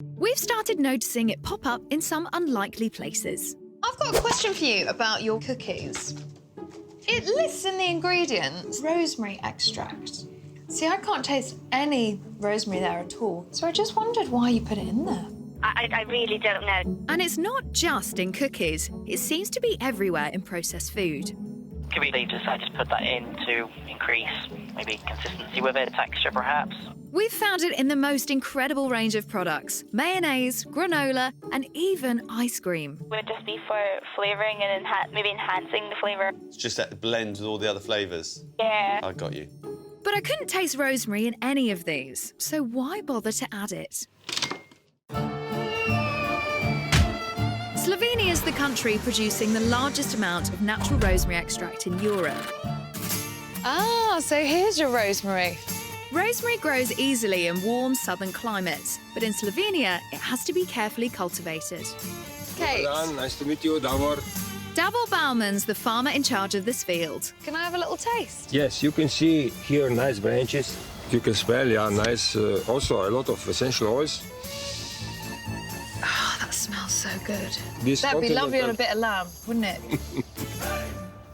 We've started noticing it pop up in some unlikely places. I've got a question for you about your cookies. It lists in the ingredients rosemary extract. See, I can't taste any rosemary there at all, so I just wondered why you put it in there. I really don't know. And it's not just in cookies. It seems to be everywhere in processed food. They decided to put that in to increase maybe consistency with it, texture perhaps. We've found it in the most incredible range of products. Mayonnaise, granola, and even ice cream. Would it just be for flavouring and maybe enhancing the flavour? It's just that blend with all the other flavours. Yeah. I got you. But I couldn't taste rosemary in any of these, so why bother to add it? Slovenia is the country producing the largest amount of natural rosemary extract in Europe. Ah, so here's your rosemary. Rosemary grows easily in warm southern climates, but in Slovenia, it has to be carefully cultivated. Kate. Nice to meet you, Davor. Davor Bauman's the farmer in charge of this field. Can I have a little taste? Yes, you can see here nice branches. You can smell, nice. Also a lot of essential oils. Oh, that smells so good. This That'd be lovely on a continental- bit of lamb, wouldn't it?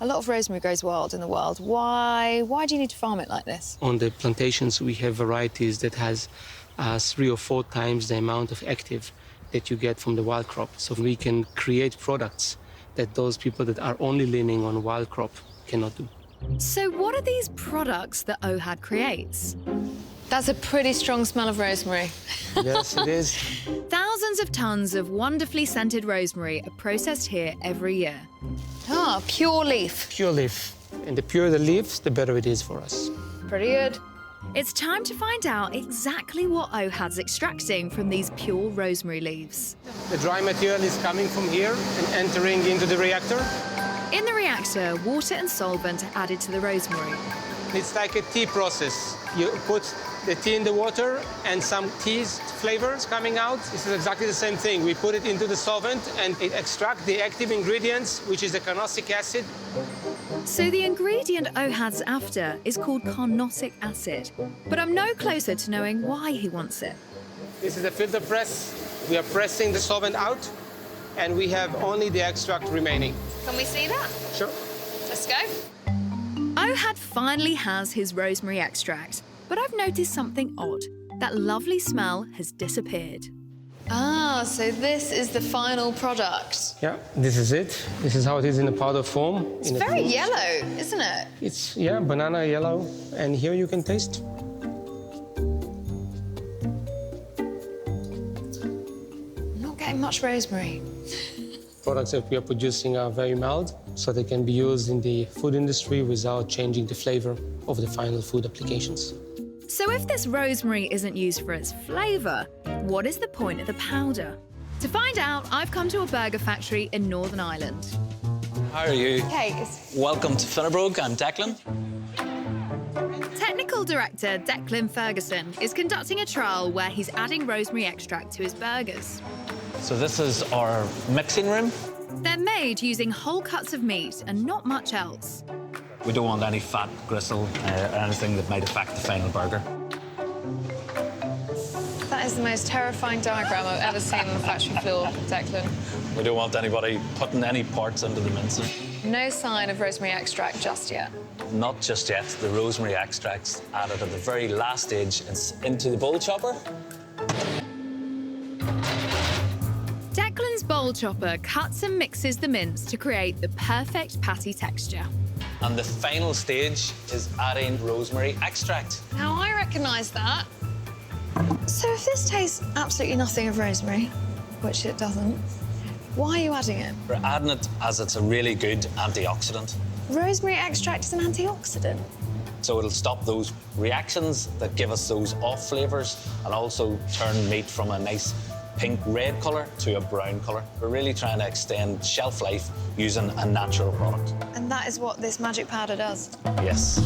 A lot of rosemary grows wild in the world. Why do you need to farm it like this? On the plantations, we have varieties that has 3 or 4 times the amount of active that you get from the wild crop. So we can create products that those people that are only leaning on wild crop cannot do. So what are these products that OHAD creates? That's a pretty strong smell of rosemary. Yes, it is. Thousands of tons of wonderfully scented rosemary are processed here every year. Ah, pure leaf. Pure leaf. And the purer the leaves, the better it is for us. Pretty good. It's time to find out exactly what OHAD's extracting from these pure rosemary leaves. The dry material is coming from here and entering into the reactor. In the reactor, water and solvent are added to the rosemary. It's like a tea process. You put the tea in the water and some tea flavors coming out. This is exactly the same thing. We put it into the solvent and it extracts the active ingredients, which is the carnosic acid. So the ingredient OHAD's after is called carnosic acid. But I'm no closer to knowing why he wants it. This is the filter press. We are pressing the solvent out and we have only the extract remaining. Can we see that? Sure. Let's go. OHAD finally has his rosemary extract, but I've noticed something odd. That lovely smell has disappeared. Ah, so this is the final product. Yeah, this is it. This is how it is in a powder form. It's very yellow, isn't it? It's, banana yellow. And here you can taste. I'm not getting much rosemary. Products that we are producing are very mild, so they can be used in the food industry without changing the flavor of the final food applications. So if this rosemary isn't used for its flavour, what is the point of the powder? To find out, I've come to a burger factory in Northern Ireland. How are you? Kate. Welcome to Finnebrogue. I'm Declan. Technical director Declan Ferguson is conducting a trial where he's adding rosemary extract to his burgers. So this is our mixing room. They're made using whole cuts of meat and not much else. We don't want any fat, gristle, or anything that might affect the final burger. That is the most terrifying diagram I've ever seen on the factory floor, Declan. We don't want anybody putting any parts into the mincer. No sign of rosemary extract just yet. Not just yet. The rosemary extract's added at the very last stage into the bowl chopper. Declan's bowl chopper cuts and mixes the mince to create the perfect patty texture. And the final stage is adding rosemary extract. Now, I recognise that. So if this tastes absolutely nothing of rosemary, which it doesn't, why are you adding it? We're adding it as it's a really good antioxidant. Rosemary extract is an antioxidant. So it'll stop those reactions that give us those off flavours and also turn meat from a nice pink-red colour to a brown colour. We're really trying to extend shelf life using a natural product. And that is what this magic powder does. Yes.